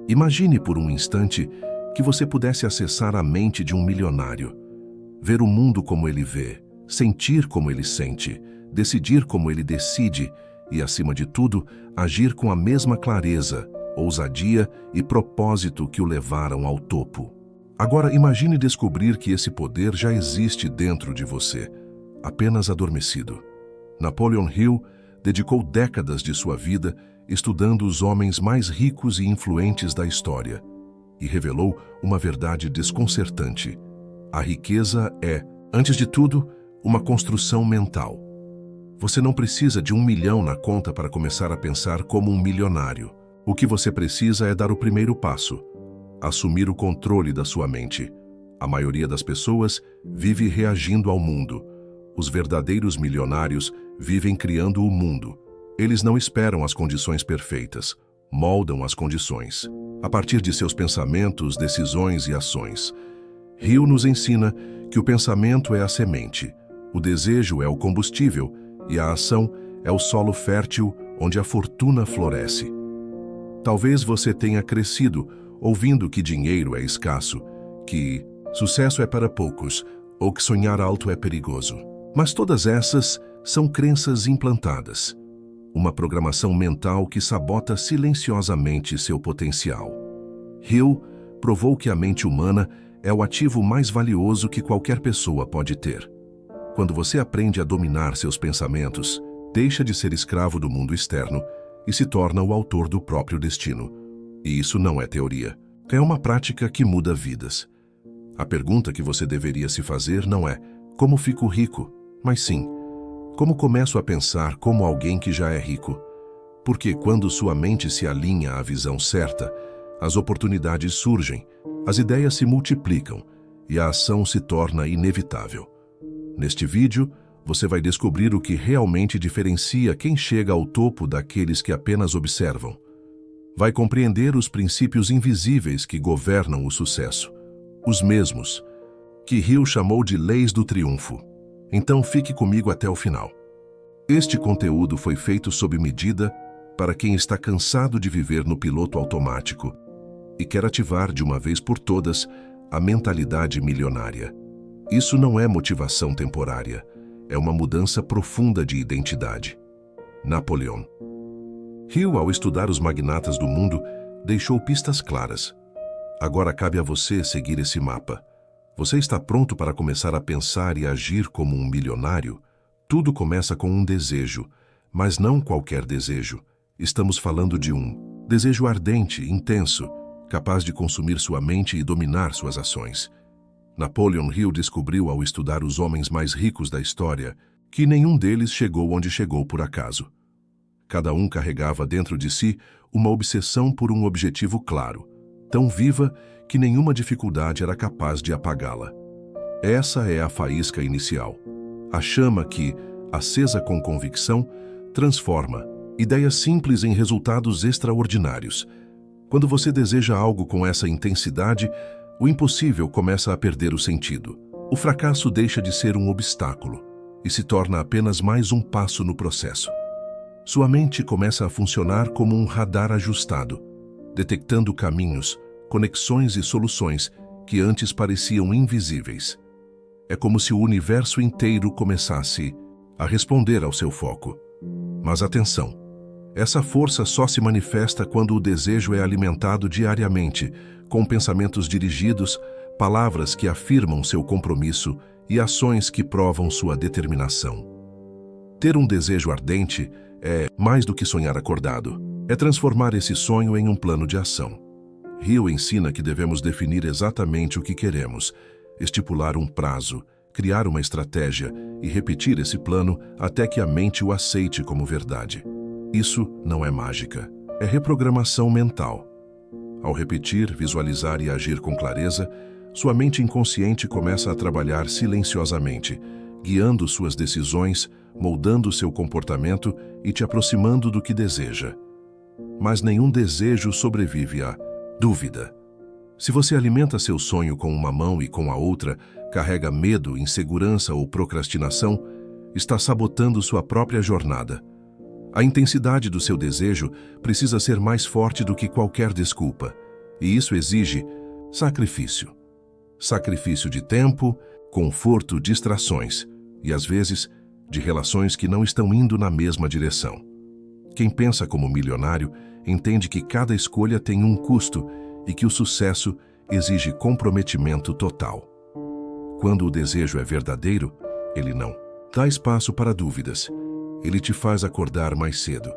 Imagine por um instante que você pudesse acessar a mente de um milionário, ver o mundo como ele vê, sentir como ele sente, decidir como ele decide e, acima de tudo, agir com a mesma clareza, ousadia e propósito que o levaram ao topo. Agora imagine descobrir que esse poder já existe dentro de você, apenas adormecido. Napoleon Hill dedicou décadas de sua vida estudando os homens mais ricos e influentes da história e revelou uma verdade desconcertante. A riqueza é, antes de tudo, uma construção mental. Você não precisa de 1 milhão na conta para começar a pensar como um milionário. O que você precisa é dar o primeiro passo, assumir o controle da sua mente. A maioria das pessoas vive reagindo ao mundo. Os verdadeiros milionários vivem criando o mundo. Eles não esperam as condições perfeitas, moldam as condições, a partir de seus pensamentos, decisões e ações. Hill nos ensina que o pensamento é a semente, o desejo é o combustível e a ação é o solo fértil onde a fortuna floresce. Talvez você tenha crescido ouvindo que dinheiro é escasso, que sucesso é para poucos ou que sonhar alto é perigoso. Mas todas essas são crenças implantadas. Uma programação mental que sabota silenciosamente seu potencial. Hill provou que a mente humana é o ativo mais valioso que qualquer pessoa pode ter. Quando você aprende a dominar seus pensamentos, deixa de ser escravo do mundo externo e se torna o autor do próprio destino. E isso não é teoria. É uma prática que muda vidas. A pergunta que você deveria se fazer não é como fico rico, mas sim, como começo a pensar como alguém que já é rico? Porque quando sua mente se alinha à visão certa, as oportunidades surgem, as ideias se multiplicam e a ação se torna inevitável. Neste vídeo, você vai descobrir o que realmente diferencia quem chega ao topo daqueles que apenas observam. Vai compreender os princípios invisíveis que governam o sucesso, os mesmos que Hill chamou de leis do triunfo. Então fique comigo até o final. Este conteúdo foi feito sob medida para quem está cansado de viver no piloto automático e quer ativar de uma vez por todas a mentalidade milionária. Isso não é motivação temporária, é uma mudança profunda de identidade. Napoleon Hill, ao estudar os magnatas do mundo, deixou pistas claras. Agora cabe a você seguir esse mapa. Você está pronto para começar a pensar e agir como um milionário? Tudo começa com um desejo, mas não qualquer desejo. Estamos falando de um desejo ardente, intenso, capaz de consumir sua mente e dominar suas ações. Napoleon Hill descobriu ao estudar os homens mais ricos da história que nenhum deles chegou onde chegou por acaso. Cada um carregava dentro de si uma obsessão por um objetivo claro, tão viva que nenhuma dificuldade era capaz de apagá-la. Essa é a faísca inicial. A chama que, acesa com convicção, transforma ideias simples em resultados extraordinários. Quando você deseja algo com essa intensidade, o impossível começa a perder o sentido. O fracasso deixa de ser um obstáculo e se torna apenas mais um passo no processo. Sua mente começa a funcionar como um radar ajustado, detectando caminhos, conexões e soluções que antes pareciam invisíveis. É como se o universo inteiro começasse a responder ao seu foco. Mas atenção, essa força só se manifesta quando o desejo é alimentado diariamente, com pensamentos dirigidos, palavras que afirmam seu compromisso e ações que provam sua determinação. Ter um desejo ardente é mais do que sonhar acordado. É transformar esse sonho em um plano de ação. Hill ensina que devemos definir exatamente o que queremos, estipular um prazo, criar uma estratégia e repetir esse plano até que a mente o aceite como verdade. Isso não é mágica, é reprogramação mental. Ao repetir, visualizar e agir com clareza, sua mente inconsciente começa a trabalhar silenciosamente, guiando suas decisões, moldando seu comportamento e te aproximando do que deseja. Mas nenhum desejo sobrevive à dúvida. Se você alimenta seu sonho com uma mão e com a outra carrega medo, insegurança ou procrastinação, está sabotando sua própria jornada. A intensidade do seu desejo precisa ser mais forte do que qualquer desculpa. E isso exige sacrifício. Sacrifício de tempo, conforto, distrações e, às vezes, de relações que não estão indo na mesma direção. Quem pensa como milionário entende que cada escolha tem um custo e que o sucesso exige comprometimento total. Quando o desejo é verdadeiro, ele não dá espaço para dúvidas. Ele te faz acordar mais cedo,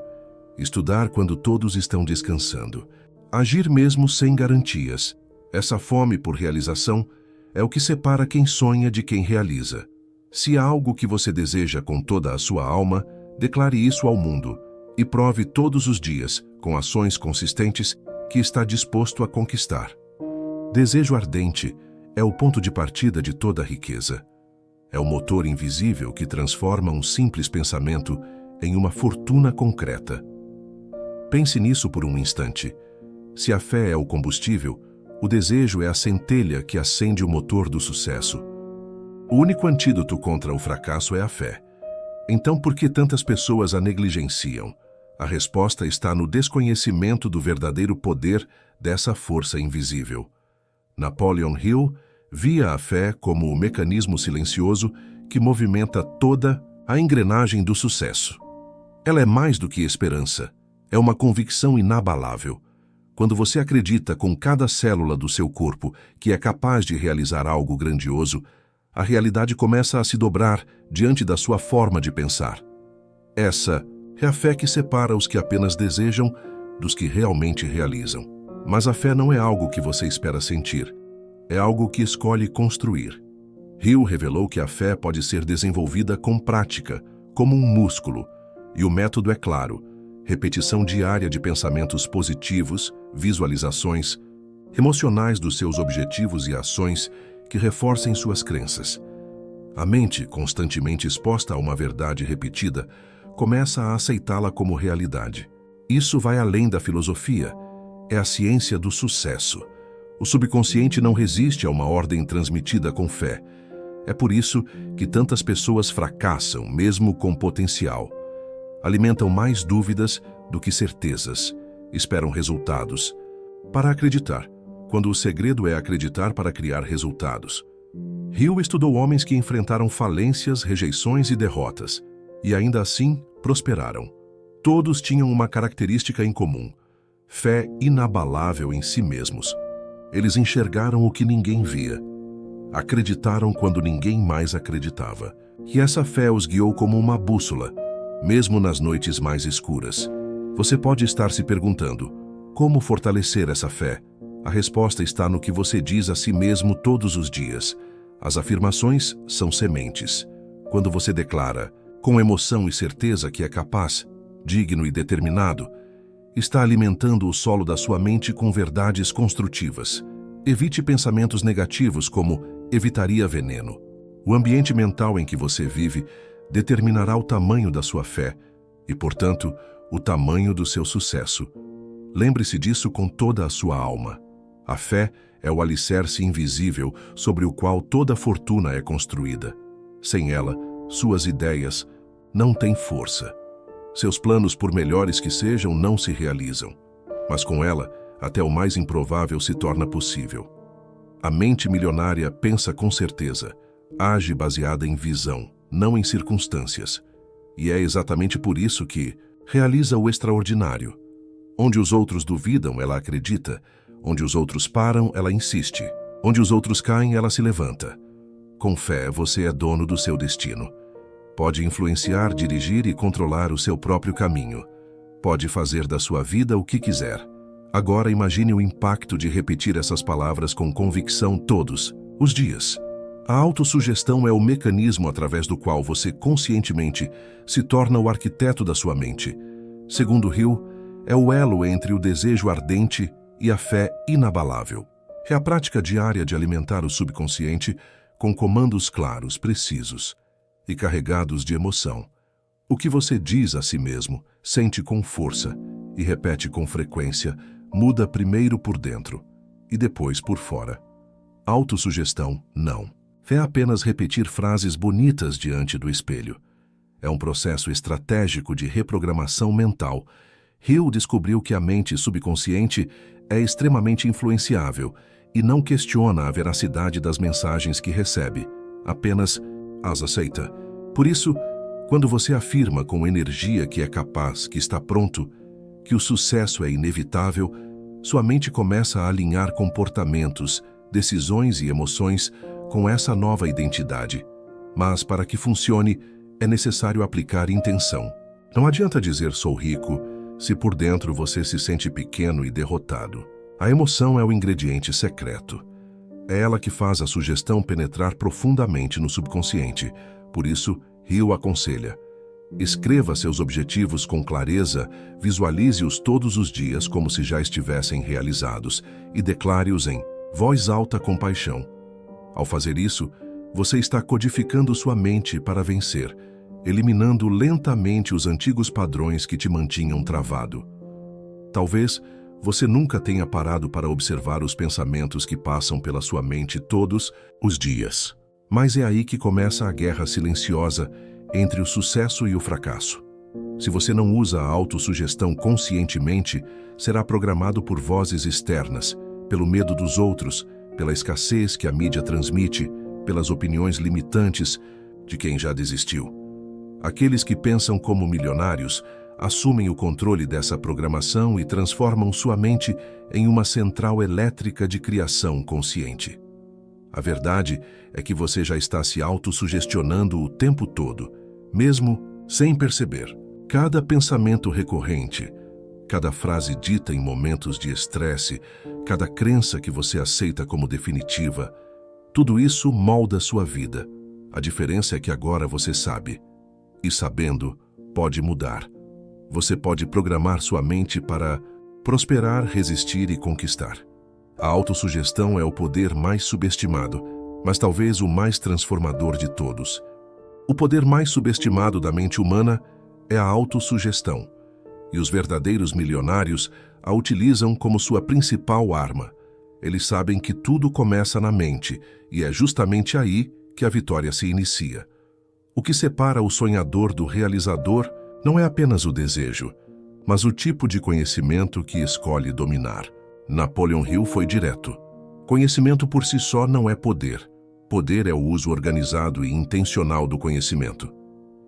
estudar quando todos estão descansando, agir mesmo sem garantias. Essa fome por realização é o que separa quem sonha de quem realiza. Se há algo que você deseja com toda a sua alma, declare isso ao mundo e prove todos os dias, com ações consistentes, que está disposto a conquistar. Desejo ardente é o ponto de partida de toda a riqueza. É o motor invisível que transforma um simples pensamento em uma fortuna concreta. Pense nisso por um instante. Se a fé é o combustível, o desejo é a centelha que acende o motor do sucesso. O único antídoto contra o fracasso é a fé. Então, por que tantas pessoas a negligenciam? A resposta está no desconhecimento do verdadeiro poder dessa força invisível. Napoleon Hill via a fé como o mecanismo silencioso que movimenta toda a engrenagem do sucesso. Ela é mais do que esperança, é uma convicção inabalável. Quando você acredita com cada célula do seu corpo que é capaz de realizar algo grandioso, a realidade começa a se dobrar diante da sua forma de pensar. Essa é a fé que separa os que apenas desejam dos que realmente realizam. Mas a fé não é algo que você espera sentir, é algo que escolhe construir. Hill revelou que a fé pode ser desenvolvida com prática, como um músculo, e o método é claro: repetição diária de pensamentos positivos, visualizações emocionais dos seus objetivos e ações que reforcem suas crenças. A mente, constantemente exposta a uma verdade repetida, começa a aceitá-la como realidade. Isso vai além da filosofia, é a ciência do sucesso. O subconsciente não resiste a uma ordem transmitida com fé. É por isso que tantas pessoas fracassam, mesmo com potencial. Alimentam mais dúvidas do que certezas. Esperam resultados para acreditar, quando o segredo é acreditar para criar resultados. Hill estudou homens que enfrentaram falências, rejeições e derrotas, e ainda assim prosperaram. Todos tinham uma característica em comum: fé inabalável em si mesmos. Eles enxergaram o que ninguém via. Acreditaram quando ninguém mais acreditava. E essa fé os guiou como uma bússola, mesmo nas noites mais escuras. Você pode estar se perguntando: como fortalecer essa fé? A resposta está no que você diz a si mesmo todos os dias. As afirmações são sementes. Quando você declara, com emoção e certeza, que é capaz, digno e determinado, está alimentando o solo da sua mente com verdades construtivas. Evite pensamentos negativos como evitaria veneno. O ambiente mental em que você vive determinará o tamanho da sua fé e, portanto, o tamanho do seu sucesso. Lembre-se disso com toda a sua alma. A fé é o alicerce invisível sobre o qual toda fortuna é construída. Sem ela, suas ideias não têm força. Seus planos, por melhores que sejam, não se realizam. Mas com ela, até o mais improvável se torna possível. A mente milionária pensa com certeza, age baseada em visão, não em circunstâncias. E é exatamente por isso que realiza o extraordinário. Onde os outros duvidam, ela acredita. Onde os outros param, ela insiste. Onde os outros caem, ela se levanta. Com fé, você é dono do seu destino. Pode influenciar, dirigir e controlar o seu próprio caminho. Pode fazer da sua vida o que quiser. Agora imagine o impacto de repetir essas palavras com convicção todos os dias. A autossugestão é o mecanismo através do qual você conscientemente se torna o arquiteto da sua mente. Segundo Hill, é o elo entre o desejo ardente e a fé inabalável. É a prática diária de alimentar o subconsciente com comandos claros, precisos e carregados de emoção. O que você diz a si mesmo, sente com força e repete com frequência, muda primeiro por dentro e depois por fora. Autossugestão, não. É apenas repetir frases bonitas diante do espelho. É um processo estratégico de reprogramação mental. Hill descobriu que a mente subconsciente é extremamente influenciável e não questiona a veracidade das mensagens que recebe, apenas as aceita. Por isso, quando você afirma com energia que é capaz, que está pronto, que o sucesso é inevitável, sua mente começa a alinhar comportamentos, decisões e emoções com essa nova identidade. Mas para que funcione, é necessário aplicar intenção. Não adianta dizer sou rico se por dentro você se sente pequeno e derrotado. A emoção é o ingrediente secreto. É ela que faz a sugestão penetrar profundamente no subconsciente. Por isso, Hill aconselha: escreva seus objetivos com clareza, visualize-os todos os dias como se já estivessem realizados e declare-os em voz alta com paixão. Ao fazer isso, você está codificando sua mente para vencer, eliminando lentamente os antigos padrões que te mantinham travado. Talvez você nunca tenha parado para observar os pensamentos que passam pela sua mente todos os dias. Mas é aí que começa a guerra silenciosa entre o sucesso e o fracasso. Se você não usa a autossugestão conscientemente, será programado por vozes externas, pelo medo dos outros, pela escassez que a mídia transmite, pelas opiniões limitantes de quem já desistiu. Aqueles que pensam como milionários assumem o controle dessa programação e transformam sua mente em uma central elétrica de criação consciente. A verdade é que você já está se autossugestionando o tempo todo, mesmo sem perceber. Cada pensamento recorrente, cada frase dita em momentos de estresse, cada crença que você aceita como definitiva, tudo isso molda sua vida. A diferença é que agora você sabe. E sabendo, pode mudar. Você pode programar sua mente para prosperar, resistir e conquistar. A autossugestão é o poder mais subestimado, mas talvez o mais transformador de todos. O poder mais subestimado da mente humana é a autossugestão, e os verdadeiros milionários a utilizam como sua principal arma. Eles sabem que tudo começa na mente, e é justamente aí que a vitória se inicia. O que separa o sonhador do realizador não é apenas o desejo, mas o tipo de conhecimento que escolhe dominar. Napoleon Hill foi direto. Conhecimento por si só não é poder. Poder é o uso organizado e intencional do conhecimento.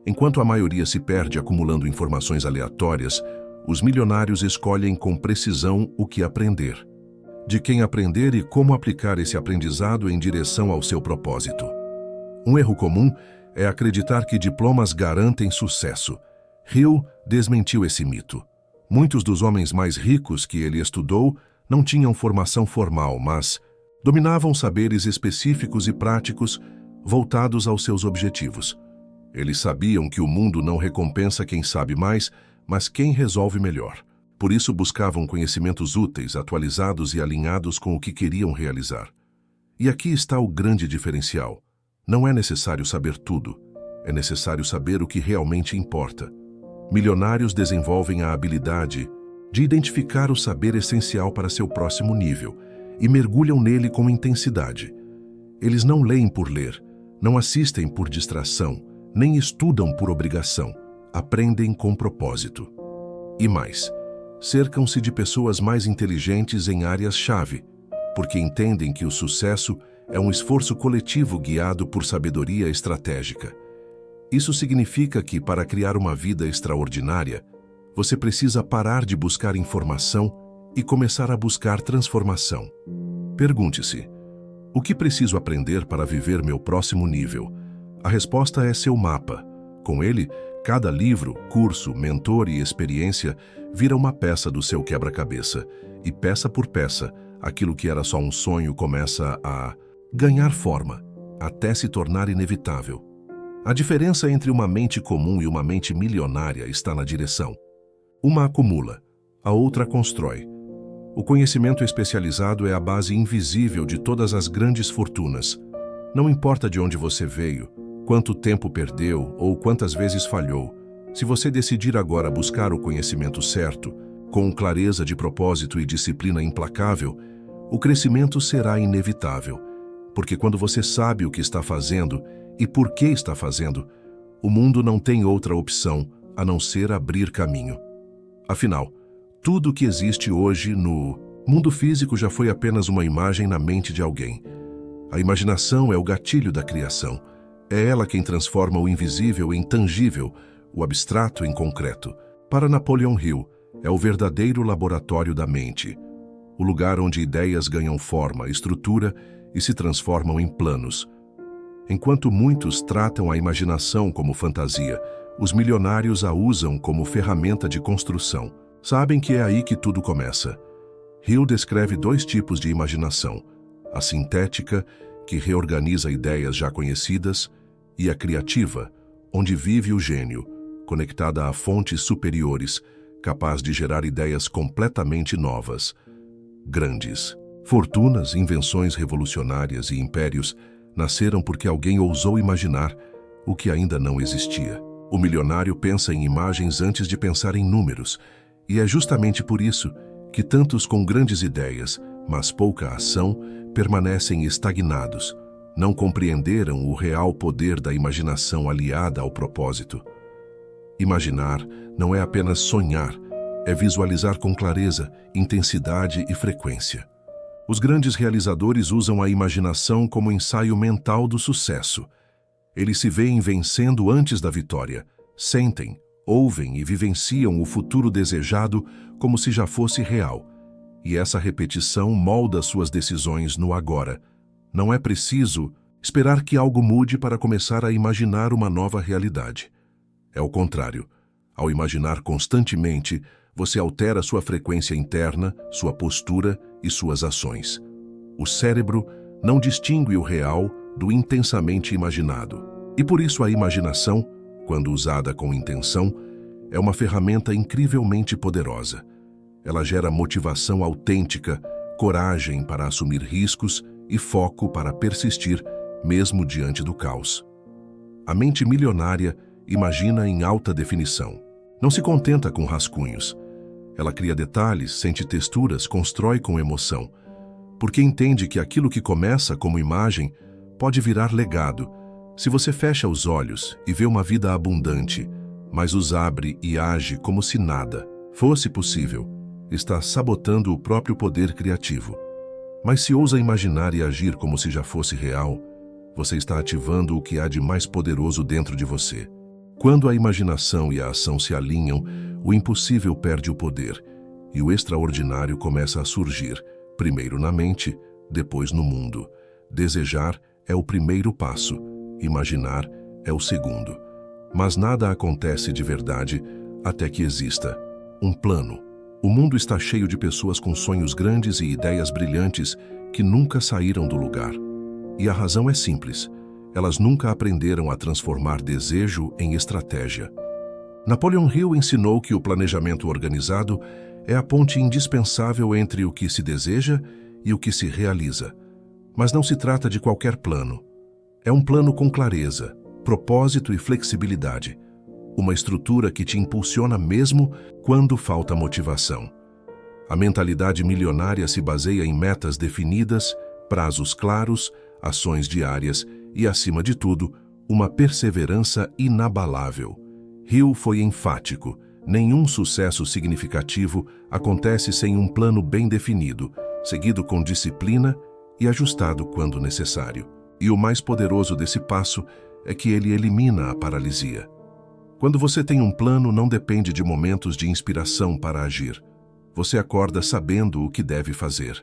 Enquanto a maioria se perde acumulando informações aleatórias, os milionários escolhem com precisão o que aprender, de quem aprender e como aplicar esse aprendizado em direção ao seu propósito. Um erro comum é acreditar que diplomas garantem sucesso. Hill desmentiu esse mito. Muitos dos homens mais ricos que ele estudou não tinham formação formal, mas dominavam saberes específicos e práticos voltados aos seus objetivos. Eles sabiam que o mundo não recompensa quem sabe mais, mas quem resolve melhor. Por isso buscavam conhecimentos úteis, atualizados e alinhados com o que queriam realizar. E aqui está o grande diferencial. Não é necessário saber tudo. É necessário saber o que realmente importa. Milionários desenvolvem a habilidade de identificar o saber essencial para seu próximo nível e mergulham nele com intensidade. Eles não leem por ler, não assistem por distração, nem estudam por obrigação. Aprendem com propósito. E mais, cercam-se de pessoas mais inteligentes em áreas-chave, porque entendem que o sucesso é um esforço coletivo guiado por sabedoria estratégica. Isso significa que, para criar uma vida extraordinária, você precisa parar de buscar informação e começar a buscar transformação. Pergunte-se: o que preciso aprender para viver meu próximo nível? A resposta é seu mapa. Com ele, cada livro, curso, mentor e experiência vira uma peça do seu quebra-cabeça, e peça por peça, aquilo que era só um sonho começa a ganhar forma, até se tornar inevitável. A diferença entre uma mente comum e uma mente milionária está na direção. Uma acumula, a outra constrói. O conhecimento especializado é a base invisível de todas as grandes fortunas. Não importa de onde você veio, quanto tempo perdeu ou quantas vezes falhou, se você decidir agora buscar o conhecimento certo, com clareza de propósito e disciplina implacável, o crescimento será inevitável. Porque quando você sabe o que está fazendo e por que está fazendo, o mundo não tem outra opção a não ser abrir caminho. Afinal, tudo que existe hoje no O mundo físico já foi apenas uma imagem na mente de alguém. A imaginação é o gatilho da criação. É ela quem transforma o invisível em tangível, o abstrato em concreto. Para Napoleon Hill, é o verdadeiro laboratório da mente, o lugar onde ideias ganham forma, estrutura e se transformam em planos. Enquanto muitos tratam a imaginação como fantasia, os milionários a usam como ferramenta de construção. Sabem que é aí que tudo começa. Hill descreve dois tipos de imaginação: a sintética, que reorganiza ideias já conhecidas, e a criativa, onde vive o gênio, conectada a fontes superiores, capaz de gerar ideias completamente novas. Grandes fortunas, invenções revolucionárias e impérios nasceram porque alguém ousou imaginar o que ainda não existia. O milionário pensa em imagens antes de pensar em números, e é justamente por isso que tantos com grandes ideias, mas pouca ação, permanecem estagnados. Não compreenderam o real poder da imaginação aliada ao propósito. Imaginar não é apenas sonhar, é visualizar com clareza, intensidade e frequência. Os grandes realizadores usam a imaginação como ensaio mental do sucesso. Eles se veem vencendo antes da vitória, sentem, ouvem e vivenciam o futuro desejado como se já fosse real. E essa repetição molda suas decisões no agora. Não é preciso esperar que algo mude para começar a imaginar uma nova realidade. É o contrário. Ao imaginar constantemente, você altera sua frequência interna, sua postura e suas ações. O cérebro não distingue o real do intensamente imaginado. E por isso a imaginação, quando usada com intenção, é uma ferramenta incrivelmente poderosa. Ela gera motivação autêntica, coragem para assumir riscos e foco para persistir, mesmo diante do caos. A mente milionária imagina em alta definição. Não se contenta com rascunhos. Ela cria detalhes, sente texturas, constrói com emoção, porque entende que aquilo que começa como imagem pode virar legado. Se você fecha os olhos e vê uma vida abundante, mas os abre e age como se nada fosse possível, está sabotando o próprio poder criativo. Mas se ousa imaginar e agir como se já fosse real, você está ativando o que há de mais poderoso dentro de você. Quando a imaginação e a ação se alinham, o impossível perde o poder e o extraordinário começa a surgir, primeiro na mente, depois no mundo. Desejar é o primeiro passo, imaginar é o segundo. Mas nada acontece de verdade até que exista um plano. O mundo está cheio de pessoas com sonhos grandes e ideias brilhantes que nunca saíram do lugar. E a razão é simples. Elas nunca aprenderam a transformar desejo em estratégia. Napoleon Hill ensinou que o planejamento organizado é a ponte indispensável entre o que se deseja e o que se realiza. Mas não se trata de qualquer plano. É um plano com clareza, propósito e flexibilidade. Uma estrutura que te impulsiona mesmo quando falta motivação. A mentalidade milionária se baseia em metas definidas, prazos claros, ações diárias e, acima de tudo, uma perseverança inabalável. Hill foi enfático. Nenhum sucesso significativo acontece sem um plano bem definido, seguido com disciplina e ajustado quando necessário. E o mais poderoso desse passo é que ele elimina a paralisia. Quando você tem um plano, não depende de momentos de inspiração para agir. Você acorda sabendo o que deve fazer.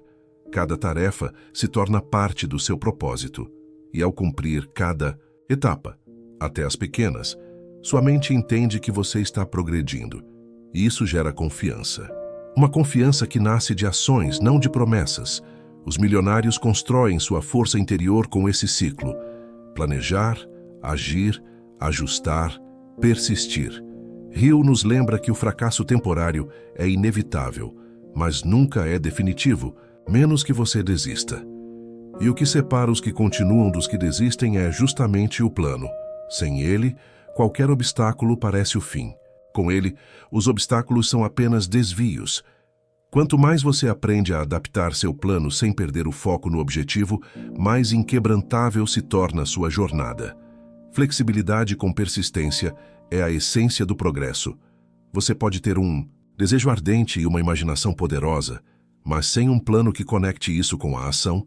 Cada tarefa se torna parte do seu propósito. E ao cumprir cada etapa, até as pequenas, sua mente entende que você está progredindo. E isso gera confiança. Uma confiança que nasce de ações, não de promessas. Os milionários constroem sua força interior com esse ciclo: planejar, agir, ajustar, persistir. Hill nos lembra que o fracasso temporário é inevitável, mas nunca é definitivo, menos que você desista. E o que separa os que continuam dos que desistem é justamente o plano. Sem ele, qualquer obstáculo parece o fim. Com ele, os obstáculos são apenas desvios. Quanto mais você aprende a adaptar seu plano sem perder o foco no objetivo, mais inquebrantável se torna sua jornada. Flexibilidade com persistência é a essência do progresso. Você pode ter um desejo ardente e uma imaginação poderosa, Mas sem um plano que conecte isso com a ação,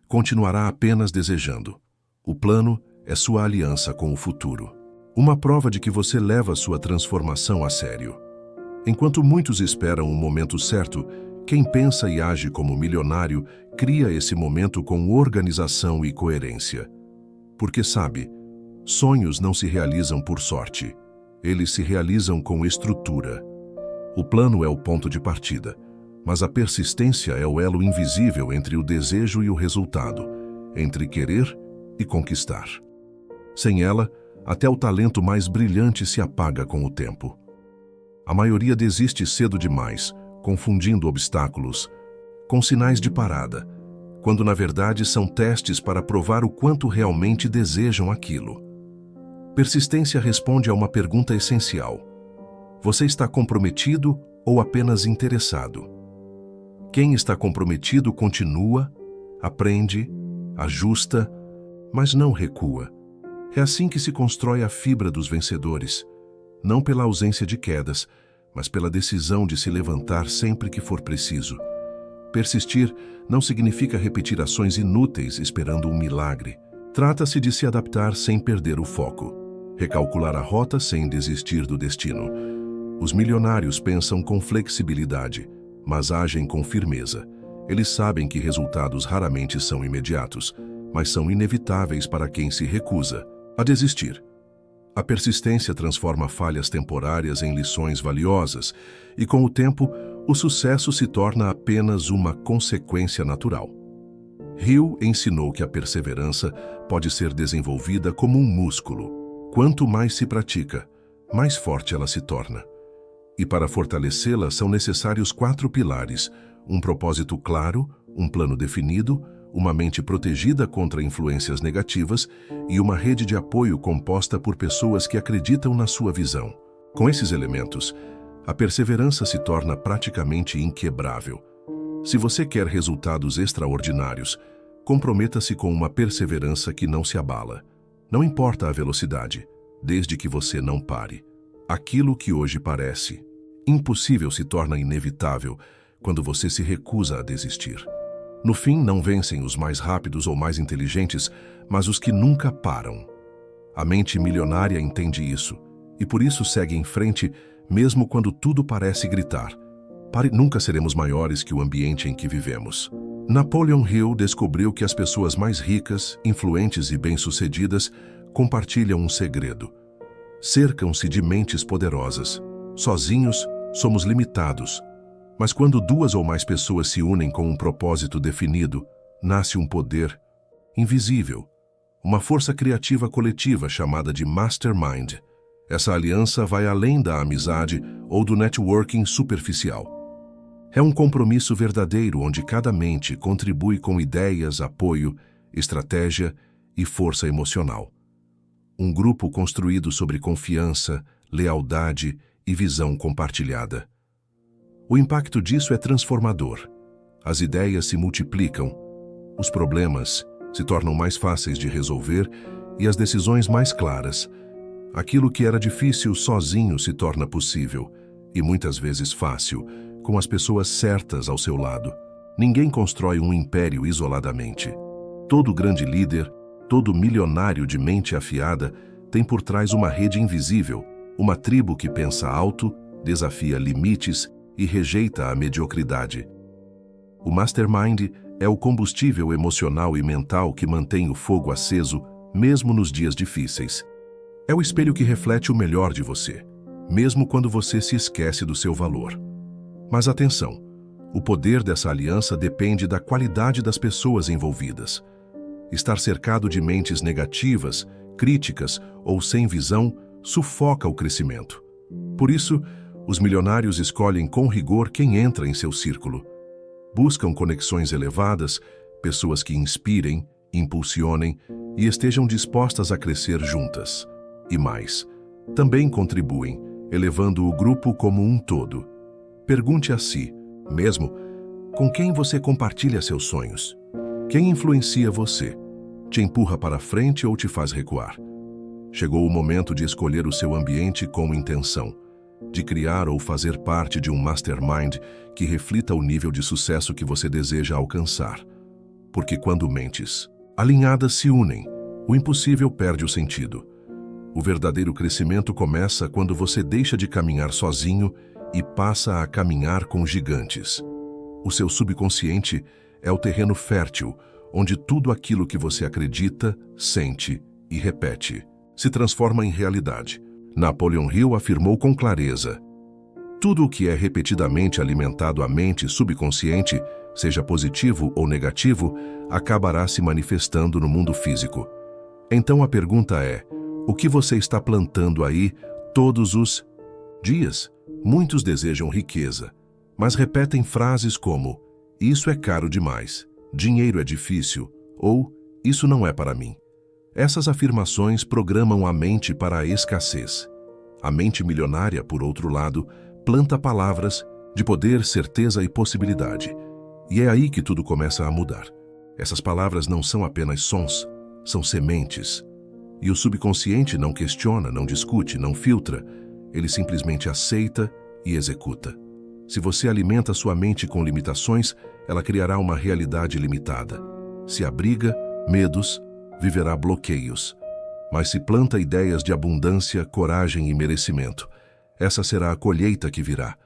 continuará apenas desejando. O plano é sua aliança com o futuro. Uma prova de que você leva sua transformação a sério. Enquanto muitos esperam o momento certo, quem pensa e age como milionário cria esse momento com organização e coerência. Porque sabe, sonhos não se realizam por sorte. Eles se realizam com estrutura. O plano é o ponto de partida, mas a persistência é o elo invisível entre o desejo e o resultado, entre querer e conquistar. Sem ela, até o talento mais brilhante se apaga com o tempo. A maioria desiste cedo demais, confundindo obstáculos com sinais de parada, quando na verdade são testes para provar o quanto realmente desejam aquilo. Persistência responde a uma pergunta essencial: você está comprometido ou apenas interessado? Quem está comprometido continua, aprende, ajusta, mas não recua. É assim que se constrói a fibra dos vencedores, não pela ausência de quedas, mas pela decisão de se levantar sempre que for preciso. Persistir não significa repetir ações inúteis esperando um milagre. Trata-se de se adaptar sem perder o foco, recalcular a rota sem desistir do destino. Os milionários pensam com flexibilidade, mas agem com firmeza. Eles sabem que resultados raramente são imediatos, mas são inevitáveis para quem se recusa a desistir. A persistência transforma falhas temporárias em lições valiosas e, com o tempo, o sucesso se torna apenas uma consequência natural. Hill ensinou que a perseverança pode ser desenvolvida como um músculo. Quanto mais se pratica, mais forte ela se torna. E para fortalecê-la são necessários 4 pilares: um propósito claro, um plano definido, uma mente protegida contra influências negativas e uma rede de apoio composta por pessoas que acreditam na sua visão. Com esses elementos, a perseverança se torna praticamente inquebrável. Se você quer resultados extraordinários, comprometa-se com uma perseverança que não se abala. Não importa a velocidade, desde que você não pare. Aquilo que hoje parece impossível se torna inevitável quando você se recusa a desistir. No fim, não vencem os mais rápidos ou mais inteligentes, mas os que nunca param. A mente milionária entende isso, e por isso segue em frente, mesmo quando tudo parece gritar: "Pare, nunca seremos maiores que o ambiente em que vivemos." Napoleon Hill descobriu que as pessoas mais ricas, influentes e bem-sucedidas compartilham um segredo. Cercam-se de mentes poderosas. Sozinhos, somos limitados. Mas quando 2 ou mais pessoas se unem com um propósito definido, nasce um poder invisível, uma força criativa coletiva chamada de mastermind. Essa aliança vai além da amizade ou do networking superficial. É um compromisso verdadeiro onde cada mente contribui com ideias, apoio, estratégia e força emocional. Um grupo construído sobre confiança, lealdade e visão compartilhada. O impacto disso é transformador. As ideias se multiplicam, os problemas se tornam mais fáceis de resolver e as decisões mais claras. Aquilo que era difícil sozinho se torna possível, e muitas vezes fácil, com as pessoas certas ao seu lado. Ninguém constrói um império isoladamente. Todo grande líder, todo milionário de mente afiada, tem por trás uma rede invisível, uma tribo que pensa alto, desafia limites e rejeita a mediocridade. O mastermind é o combustível emocional e mental que mantém o fogo aceso, mesmo nos dias difíceis. É o espelho que reflete o melhor de você, mesmo quando você se esquece do seu valor. Mas atenção, o poder dessa aliança depende da qualidade das pessoas envolvidas. Estar cercado de mentes negativas, críticas ou sem visão sufoca o crescimento. Por isso, os milionários escolhem com rigor quem entra em seu círculo. Buscam conexões elevadas, pessoas que inspirem, impulsionem e estejam dispostas a crescer juntas. E mais, também contribuem, elevando o grupo como um todo. Pergunte a si, mesmo, com quem você compartilha seus sonhos? Quem influencia você? Te empurra para frente ou te faz recuar? Chegou o momento de escolher o seu ambiente com intenção. de criar ou fazer parte de um mastermind que reflita o nível de sucesso que você deseja alcançar. Porque quando mentes alinhadas se unem, o impossível perde o sentido. O verdadeiro crescimento começa quando você deixa de caminhar sozinho e passa a caminhar com gigantes. O seu subconsciente é o terreno fértil, onde tudo aquilo que você acredita, sente e repete se transforma em realidade. Napoleon Hill afirmou com clareza: tudo o que é repetidamente alimentado à mente subconsciente, seja positivo ou negativo, acabará se manifestando no mundo físico. Então a pergunta é: o que você está plantando aí todos os dias? Muitos desejam riqueza, mas repetem frases como: isso é caro demais, dinheiro é difícil, ou isso não é para mim. Essas afirmações programam a mente para a escassez. A mente milionária, por outro lado, planta palavras de poder, certeza e possibilidade. E é aí que tudo começa a mudar. Essas palavras não são apenas sons, são sementes. E o subconsciente não questiona, não discute, não filtra. Ele simplesmente aceita e executa. Se você alimenta sua mente com limitações, ela criará uma realidade limitada. Se abriga medos, viverá bloqueios. Mas se planta ideias de abundância, coragem e merecimento, essa será a colheita que virá.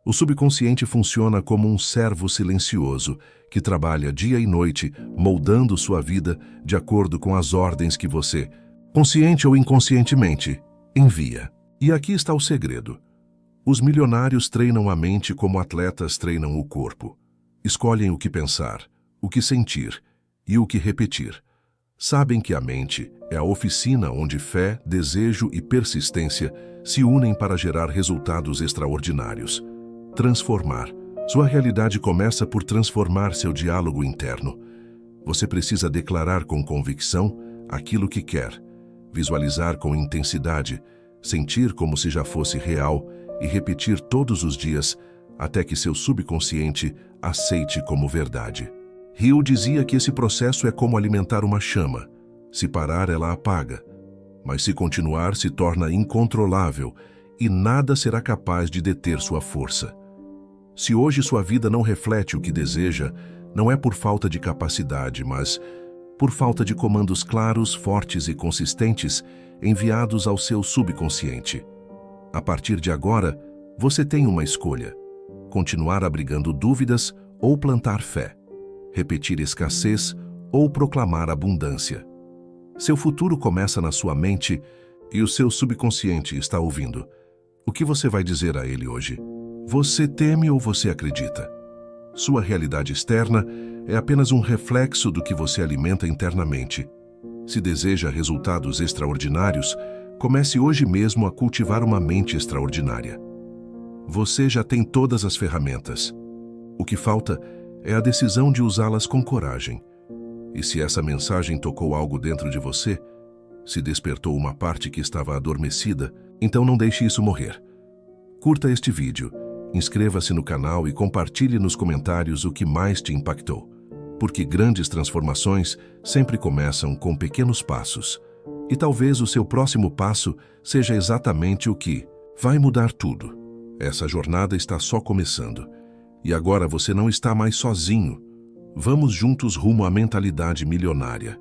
O subconsciente funciona como um servo silencioso que trabalha dia e noite, moldando sua vida de acordo com as ordens que você, consciente ou inconscientemente, envia. E aqui está o segredo. Os milionários treinam a mente como atletas treinam o corpo. Escolhem o que pensar, o que sentir e o que repetir. Sabem que a mente é a oficina onde fé, desejo e persistência se unem para gerar resultados extraordinários. Transformar. Sua realidade começa por transformar seu diálogo interno. Você precisa declarar com convicção aquilo que quer, visualizar com intensidade, sentir como se já fosse real e repetir todos os dias até que seu subconsciente aceite como verdade. Hill dizia que esse processo é como alimentar uma chama. Se parar, ela apaga. Mas se continuar, se torna incontrolável e nada será capaz de deter sua força. Se hoje sua vida não reflete o que deseja, não é por falta de capacidade, mas por falta de comandos claros, fortes e consistentes enviados ao seu subconsciente. A partir de agora, você tem uma escolha: continuar abrigando dúvidas ou plantar fé, repetir escassez ou proclamar abundância. Seu futuro começa na sua mente e o seu subconsciente está ouvindo. O que você vai dizer a ele hoje? Você teme ou você acredita? Sua realidade externa é apenas um reflexo do que você alimenta internamente. Se deseja resultados extraordinários, comece hoje mesmo a cultivar uma mente extraordinária. Você já tem todas as ferramentas. O que falta é a decisão de usá-las com coragem. E se essa mensagem tocou algo dentro de você, se despertou uma parte que estava adormecida, então não deixe isso morrer. Curta este vídeo, inscreva-se no canal e compartilhe nos comentários o que mais te impactou. Porque grandes transformações sempre começam com pequenos passos. E talvez o seu próximo passo seja exatamente o que vai mudar tudo. Essa jornada está só começando. E agora você não está mais sozinho. Vamos juntos rumo à mentalidade milionária.